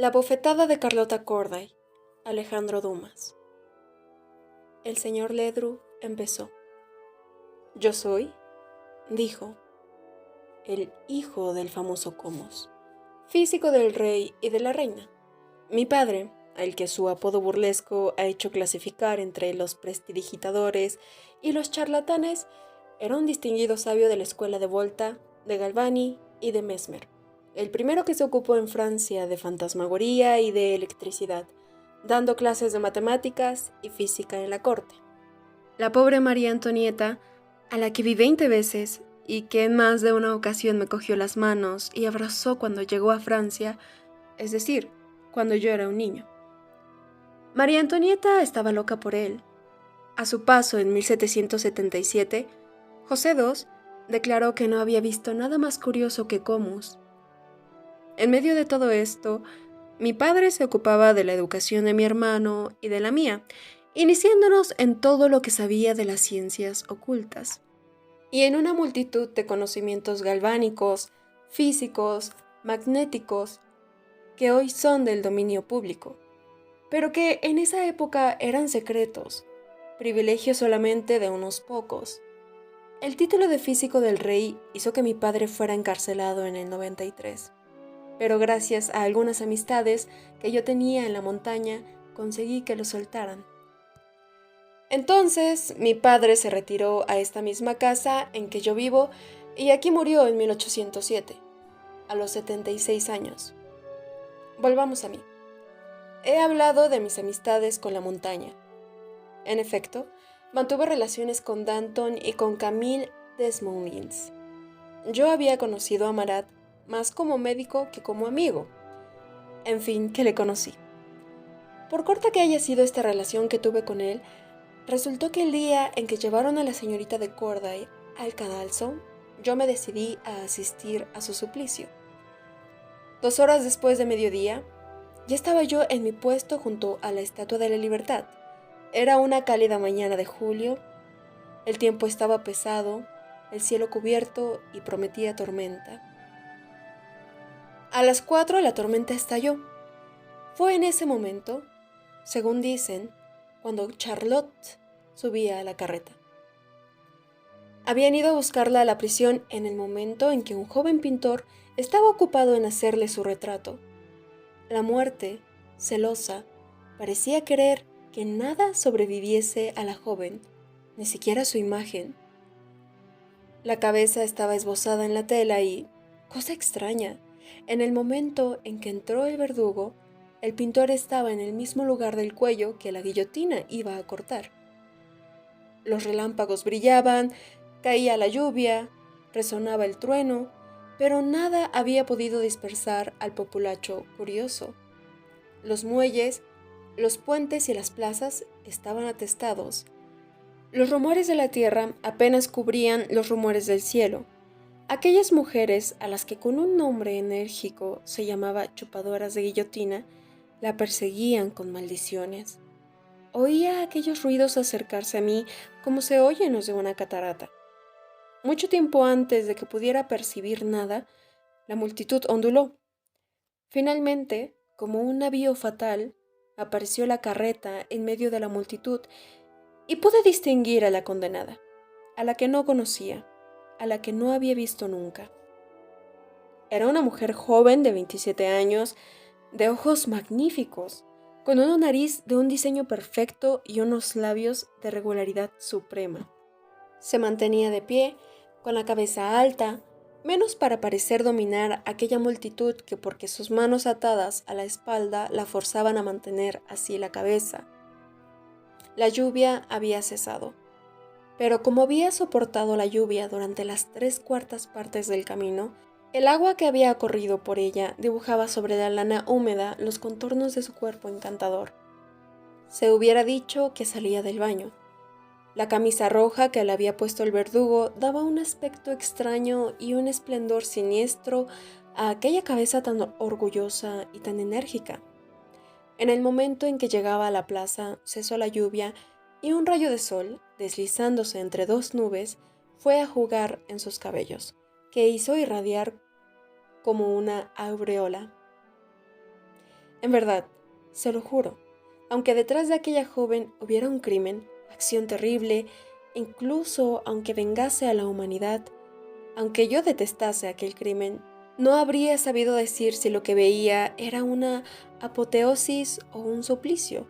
La bofetada de Carlota Corday, Alejandro Dumas. El señor Ledru empezó. Yo soy, dijo, el hijo del famoso Comos, físico del rey y de la reina. Mi padre, al que su apodo burlesco ha hecho clasificar entre los prestidigitadores y los charlatanes, era un distinguido sabio de la escuela de Volta, de Galvani y de Mesmer. El primero que se ocupó en Francia de fantasmagoría y de electricidad, dando clases de matemáticas y física en la corte. La pobre María Antonieta, a la que vi 20 veces y que en más de una ocasión me cogió las manos y abrazó cuando llegó a Francia, es decir, cuando yo era un niño. María Antonieta estaba loca por él. A su paso en 1777, José II declaró que no había visto nada más curioso que Comus. En medio de todo esto, mi padre se ocupaba de la educación de mi hermano y de la mía, iniciándonos en todo lo que sabía de las ciencias ocultas, y en una multitud de conocimientos galvánicos, físicos, magnéticos, que hoy son del dominio público, pero que en esa época eran secretos, privilegio solamente de unos pocos. El título de físico del rey hizo que mi padre fuera encarcelado en el 93. Pero gracias a algunas amistades que yo tenía en la montaña, conseguí que lo soltaran. Entonces, mi padre se retiró a esta misma casa en que yo vivo y aquí murió en 1807, a los 76 años. Volvamos a mí. He hablado de mis amistades con la montaña. En efecto, mantuve relaciones con Danton y con Camille Desmoulins. Yo había conocido a Marat más como médico que como amigo. En fin, que le conocí. Por corta que haya sido esta relación que tuve con él, resultó que el día en que llevaron a la señorita de Corday al cadalso, yo me decidí a asistir a su suplicio. 2 horas después de mediodía, ya estaba yo en mi puesto junto a la Estatua de la Libertad. Era una cálida mañana de julio, el tiempo estaba pesado, el cielo cubierto y prometía tormenta. A las 4 la tormenta estalló. Fue en ese momento, según dicen, cuando Charlotte subía a la carreta. Habían ido a buscarla a la prisión en el momento en que un joven pintor estaba ocupado en hacerle su retrato. La muerte, celosa, parecía querer que nada sobreviviese a la joven, ni siquiera su imagen. La cabeza estaba esbozada en la tela y, cosa extraña, en el momento en que entró el verdugo, el pintor estaba en el mismo lugar del cuello que la guillotina iba a cortar. Los relámpagos brillaban, caía la lluvia, resonaba el trueno, pero nada había podido dispersar al populacho curioso. Los muelles, los puentes y las plazas estaban atestados. Los rumores de la tierra apenas cubrían los rumores del cielo. Aquellas mujeres a las que con un nombre enérgico se llamaba chupadoras de guillotina, la perseguían con maldiciones. Oía aquellos ruidos acercarse a mí como se oyen los de una catarata. Mucho tiempo antes de que pudiera percibir nada, la multitud onduló. Finalmente, como un navío fatal, apareció la carreta en medio de la multitud y pude distinguir a la condenada, a la que no conocía, a la que no había visto nunca. Era una mujer joven de 27 años, de ojos magníficos, con una nariz de un diseño perfecto y unos labios de regularidad suprema. Se mantenía de pie, con la cabeza alta, menos para parecer dominar aquella multitud que porque sus manos atadas a la espalda la forzaban a mantener así la cabeza. La lluvia había cesado, pero como había soportado la lluvia durante las 3/4 partes del camino, el agua que había corrido por ella dibujaba sobre la lana húmeda los contornos de su cuerpo encantador. Se hubiera dicho que salía del baño. La camisa roja que le había puesto el verdugo daba un aspecto extraño y un esplendor siniestro a aquella cabeza tan orgullosa y tan enérgica. En el momento en que llegaba a la plaza, cesó la lluvia y un rayo de sol, deslizándose entre 2 nubes, fue a jugar en sus cabellos, que hizo irradiar como una aureola. En verdad, se lo juro, aunque detrás de aquella joven hubiera un crimen, acción terrible, incluso aunque vengase a la humanidad, aunque yo detestase aquel crimen, no habría sabido decir si lo que veía era una apoteosis o un suplicio.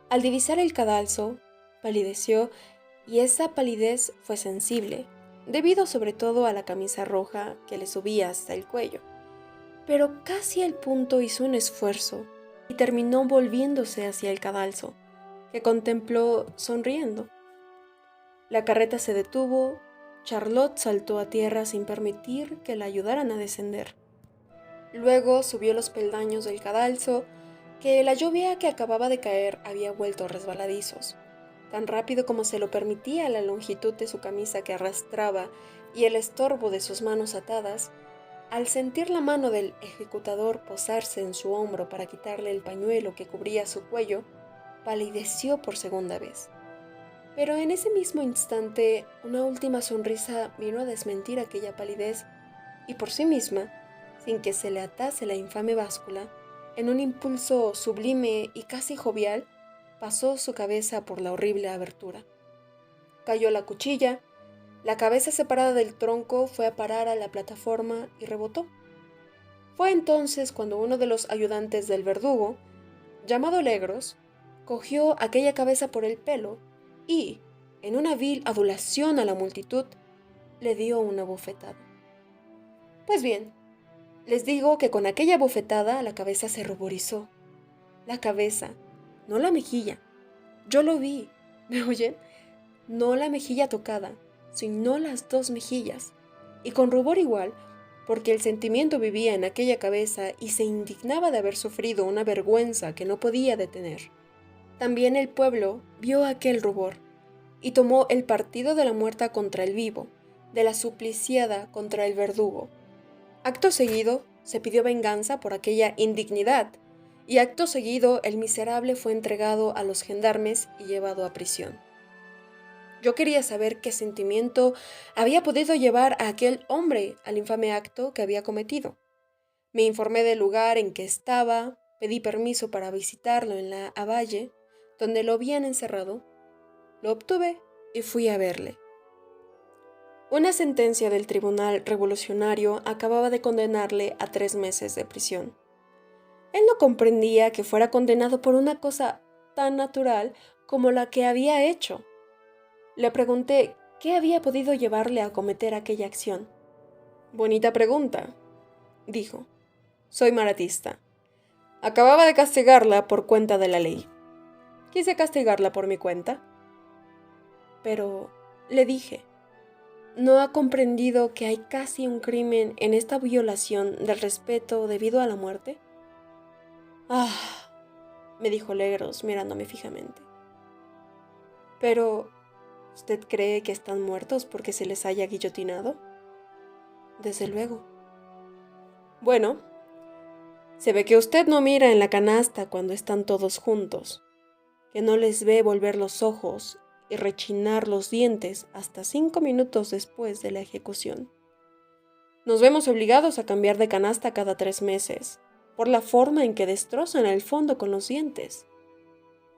Al divisar el cadalso, palideció, y esa palidez fue sensible, debido sobre todo a la camisa roja que le subía hasta el cuello. Pero casi al punto hizo un esfuerzo y terminó volviéndose hacia el cadalso, que contempló sonriendo. La carreta se detuvo. Charlotte saltó a tierra sin permitir que la ayudaran a descender. Luego subió los peldaños del cadalso, que la lluvia que acababa de caer había vuelto resbaladizos. Tan rápido como se lo permitía la longitud de su camisa que arrastraba y el estorbo de sus manos atadas, al sentir la mano del ejecutador posarse en su hombro para quitarle el pañuelo que cubría su cuello, palideció por segunda vez. Pero en ese mismo instante, una última sonrisa vino a desmentir aquella palidez y por sí misma, sin que se le atase la infame báscula, en un impulso sublime y casi jovial, pasó su cabeza por la horrible abertura. Cayó la cuchilla, la cabeza separada del tronco fue a parar a la plataforma y rebotó. Fue entonces cuando uno de los ayudantes del verdugo, llamado Legros, cogió aquella cabeza por el pelo y, en una vil adulación a la multitud, le dio una bofetada. Pues bien, les digo que con aquella bofetada la cabeza se ruborizó. La cabeza, no la mejilla. Yo lo vi, ¿me oyen? No la mejilla tocada, sino las dos mejillas. Y con rubor igual, porque el sentimiento vivía en aquella cabeza y se indignaba de haber sufrido una vergüenza que no podía detener. También el pueblo vio aquel rubor y tomó el partido de la muerta contra el vivo, de la supliciada contra el verdugo. Acto seguido, se pidió venganza por aquella indignidad, y acto seguido el miserable fue entregado a los gendarmes y llevado a prisión. Yo quería saber qué sentimiento había podido llevar a aquel hombre al infame acto que había cometido. Me informé del lugar en que estaba, pedí permiso para visitarlo en la Avalle, donde lo habían encerrado. Lo obtuve y fui a verle. Una sentencia del Tribunal Revolucionario acababa de condenarle a 3 meses de prisión. Él no comprendía que fuera condenado por una cosa tan natural como la que había hecho. Le pregunté qué había podido llevarle a cometer aquella acción. «Bonita pregunta», dijo. «Soy maratista. Acababa de castigarla por cuenta de la ley. Quise castigarla por mi cuenta». Pero, le dije, ¿no ha comprendido que hay casi un crimen en esta violación del respeto debido a la muerte? «Ah», me dijo Legros mirándome fijamente. «Pero, ¿usted cree que están muertos porque se les haya guillotinado?» «Desde luego». «Bueno, se ve que usted no mira en la canasta cuando están todos juntos, que no les ve volver los ojos y rechinar los dientes hasta 5 minutos después de la ejecución. Nos vemos obligados a cambiar de canasta cada 3 meses, por la forma en que destrozan el fondo con los dientes.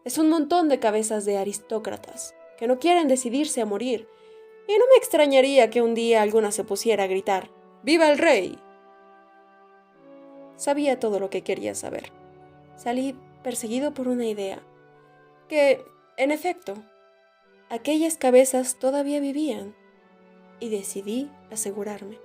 Es un montón de cabezas de aristócratas que no quieren decidirse a morir, y no me extrañaría que un día alguna se pusiera a gritar «¡Viva el rey!». Sabía todo lo que quería saber. Salí perseguido por una idea, que, en efecto, aquellas cabezas todavía vivían, y decidí asegurarme.